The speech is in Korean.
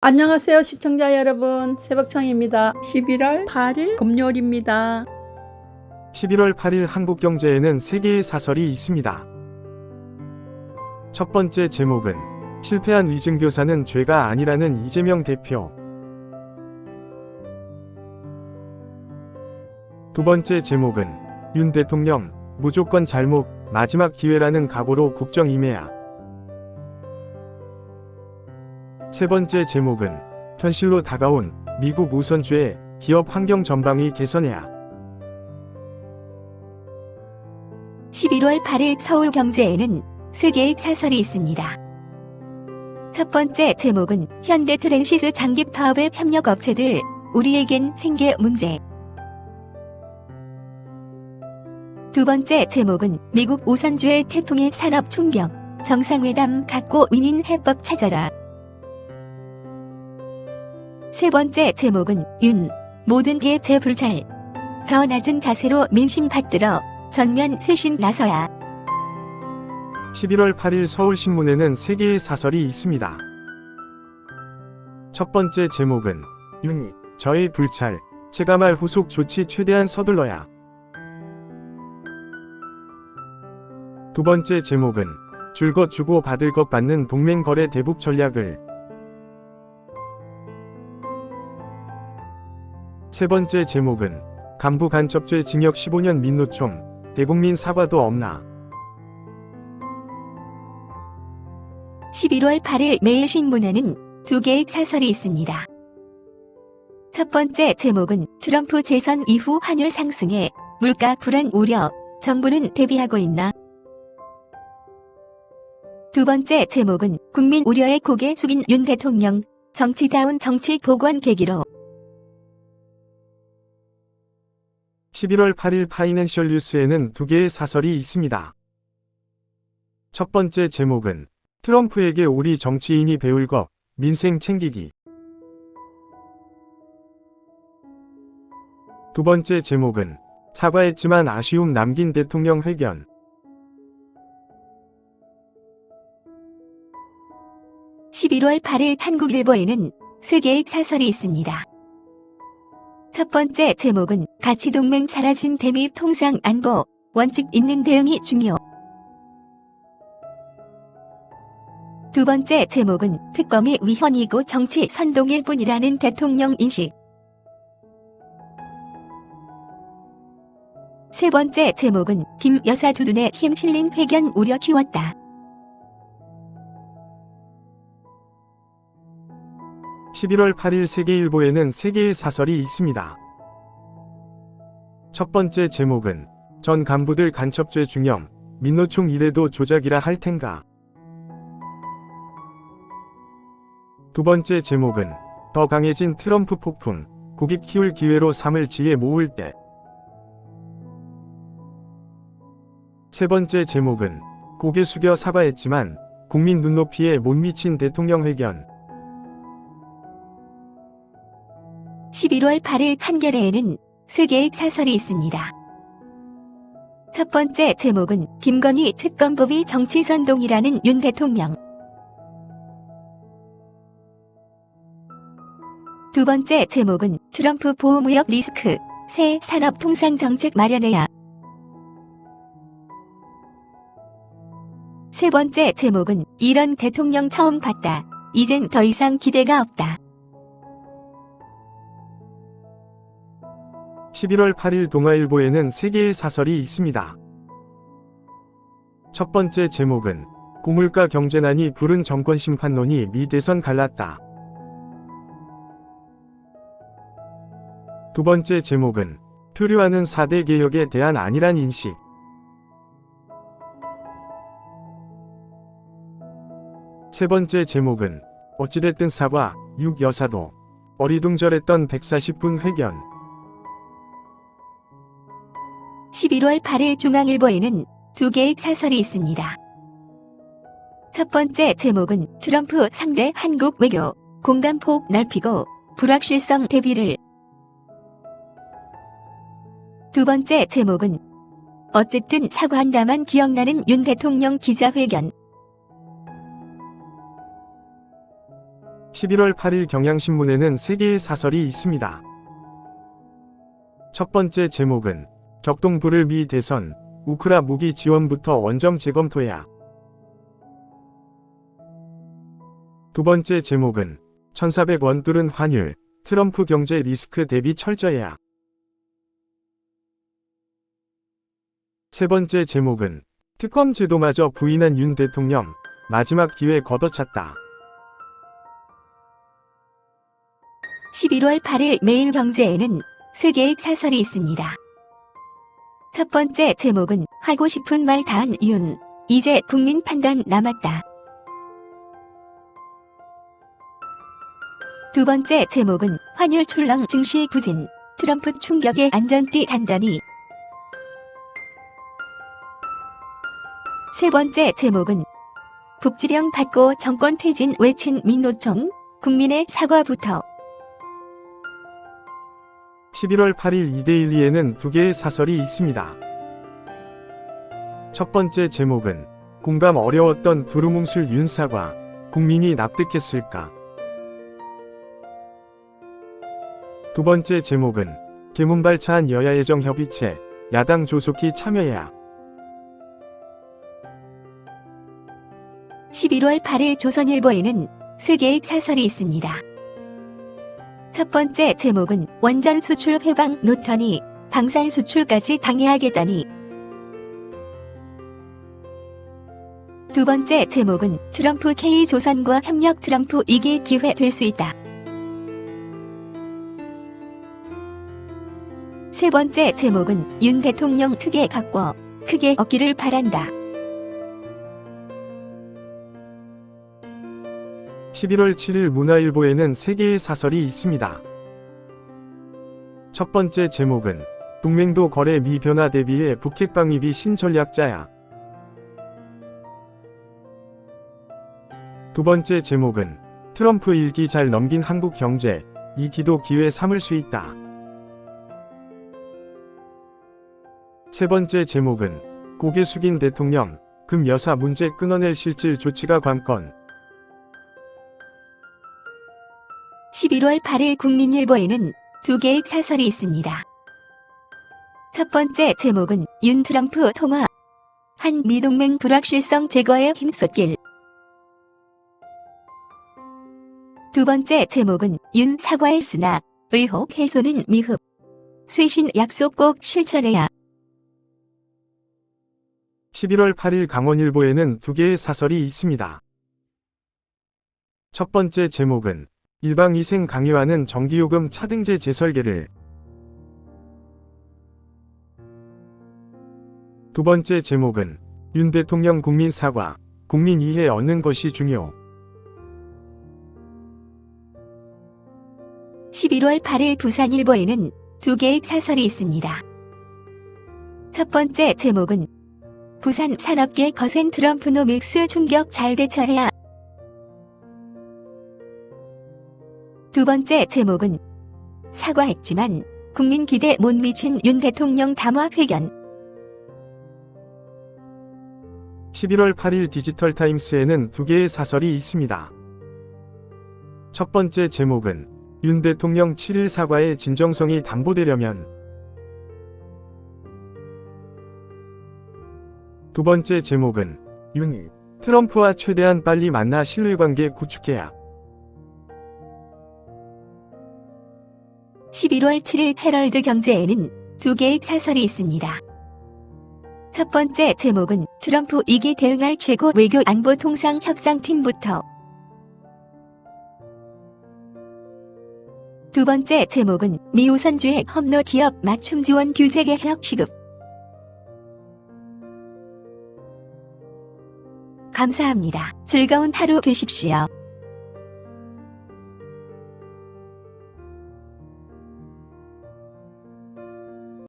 안녕하세요 시청자 여러분, 새벽청입니다. 11월 8일 금요일입니다. 11월 8일 한국경제에는 3개의 사설이 있습니다. 첫 번째 제목은 실패한 위증교사는 죄가 아니라는 이재명 대표. 두 번째 제목은 윤 대통령 무조건 잘못 마지막 기회라는 각오로 국정 임해야. 세 번째 제목은 현실로 다가온 미국 우선주의 기업 환경 전방위 개선해야. 11월 8일 서울경제에는 3개의 사설이 있습니다. 첫 번째 제목은 현대트랜시스 장기파업의 협력업체들, 우리에겐 생계 문제. 두 번째 제목은 미국 우선주의 태풍의 산업 충격, 정상회담 갖고 윈윈 해법 찾아라. 세 번째 제목은 윤, 모든 게 재불찰. 더 낮은 자세로 민심 받들어 전면 쇄신 나서야. 11월 8일 서울신문에는 3개의 사설이 있습니다. 첫 번째 제목은 윤, 저의 불찰, 체감할 후속 조치 최대한 서둘러야. 두 번째 제목은 줄 것 주고 받을 것 받는 동맹거래 대북 전략을. 세 번째 제목은 간부 간첩죄 징역 15년 민노총, 대국민 사과도 없나. 11월 8일 매일신문에는 2개의 사설이 있습니다. 첫 번째 제목은 트럼프 재선 이후 환율 상승에 물가 불안 우려, 정부는 대비하고 있나. 두 번째 제목은 국민 우려에 고개 숙인 윤 대통령, 정치다운 정치 복원 계기로. 11월 8일 파이낸셜 뉴스에는 2개의 사설이 있습니다. 첫 번째 제목은 트럼프에게 우리 정치인이 배울 것, 민생 챙기기. 두 번째 제목은 사과했지만 아쉬움 남긴 대통령 회견. (11월 8일) 한국일보에는 3개의 사설이 있습니다. 첫 번째 제목은 가치동맹 사라진 대미 통상 안보, 원칙 있는 대응이 중요. 두 번째 제목은 특검이 위헌이고 정치 선동일 뿐이라는 대통령 인식. 세 번째 제목은 김 여사 두 눈에 힘 실린 회견 우려 키웠다. 11월 8일 세계일보에는 3개의 사설이 있습니다. 첫 번째 제목은 전 간부들 간첩죄 중형, 민노총 이래도 조작이라 할 텐가. 두 번째 제목은 더 강해진 트럼프 폭풍, 국익 키울 기회로 삼을 지혜 모을 때. 세 번째 제목은 고개 숙여 사과했지만 국민 눈높이에 못 미친 대통령 회견. 11월 8일 한겨레에는 3개의 사설이 있습니다. 첫 번째 제목은 김건희 특검법이 정치선동이라는 윤 대통령. 두 번째 제목은 트럼프 보호무역 리스크, 새 산업통상정책 마련해야. 세 번째 제목은 이런 대통령 처음 봤다. 이젠 더 이상 기대가 없다. 11월 8일 동아일보에는 3개의 사설이 있습니다. 첫 번째 제목은 고물가 경제난이 부른 정권 심판론이 미 대선 갈랐다. 두 번째 제목은 표류하는 4대 개혁에 대한 아니란 인식. 세 번째 제목은 어찌됐든 사과, 6 여사도 어리둥절했던 140분 회견. 11월 8일 중앙일보에는 2개의 사설이 있습니다. 첫 번째 제목은 트럼프 상대 한국 외교, 공감폭 넓히고 불확실성 대비를. 두 번째 제목은 어쨌든 사과한다만 기억나는 윤 대통령 기자회견. 11월 8일 경향신문에는 3개의 사설이 있습니다. 첫 번째 제목은 격동부를 미 대선, 우크라 무기 지원부터 원점 재검토해야. 두 번째 제목은 1,400원 뚫은 환율, 트럼프 경제 리스크 대비 철저해야. 세 번째 제목은 특검 제도마저 부인한 윤 대통령, 마지막 기회 걷어찼다. 11월 8일 매일경제에는 3개의 사설이 있습니다. 첫 번째 제목은 하고 싶은 말 다 한 윤, 이제 국민 판단 남았다. 두 번째 제목은 환율 출렁 증시 부진, 트럼프 충격에 안전띠 단단히. 세 번째 제목은 북지령 받고 정권 퇴진 외친 민노총, 국민의 사과부터. 11월 8일 2대1리에는 2개의 사설이 있습니다. 첫 번째 제목은 공감 어려웠던 두루뭉술 윤사과, 국민이 납득했을까? 두 번째 제목은 개문발차한 여야예정 협의체, 야당 조속히 참여해야. 11월 8일 조선일보에는 3개의 사설이 있습니다. 첫 번째 제목은 원전 수출 해방 놓더니 방산 수출까지 방해하겠다니. 두 번째 제목은 트럼프 K조선과 협력 트럼프 이길 기회 될 수 있다. 세 번째 제목은 윤 대통령 크게 갖고 크게 얻기를 바란다. 11월 7일 문화일보에는 3개의 사설이 있습니다. 첫 번째 제목은 동맹도 거래 미 변화 대비해 북핵 방위비 신전략자야. 두 번째 제목은 트럼프 1기 잘 넘긴 한국 경제, 2기도 기회 삼을 수 있다. 세 번째 제목은 고개 숙인 대통령, 금 여사 문제 끊어낼 실질 조치가 관건. 11월 8일 국민일보에는 2개의 사설이 있습니다. 첫 번째 제목은 윤 트럼프 통화, 한미 동맹 불확실성 제거에 힘쏟길. 두 번째 제목은 윤 사과했으나 의혹 해소는 미흡, 쇄신 약속 꼭 실천해야. 11월 8일 강원일보에는 2개의 사설이 있습니다. 첫 번째 제목은 일방위생 강요하는 전기요금 차등제 재설계를. 두 번째 제목은 윤 대통령 국민 사과, 국민 이해 얻는 것이 중요. 11월 8일 부산일보에는 2개의 사설이 있습니다. 첫 번째 제목은 부산 산업계 거센 트럼프노믹스 충격 잘 대처해야. 두 번째 제목은 사과했지만 국민 기대 못 미친 윤 대통령 담화 회견. 11월 8일 디지털타임스에는 2개의 사설이 있습니다. 첫 번째 제목은 윤 대통령 7일 사과의 진정성이 담보되려면. 두 번째 제목은 윤, 트럼프와 최대한 빨리 만나 신뢰관계 구축해야. 11월 7일 헤럴드 경제에는 2개의 사설이 있습니다. 첫 번째 제목은 트럼프 2기 대응할 최고 외교 안보 통상 협상팀부터. 두 번째 제목은 미 우선주의 험로 기업 맞춤 지원 규제 개혁 시급. 감사합니다. 즐거운 하루 되십시오.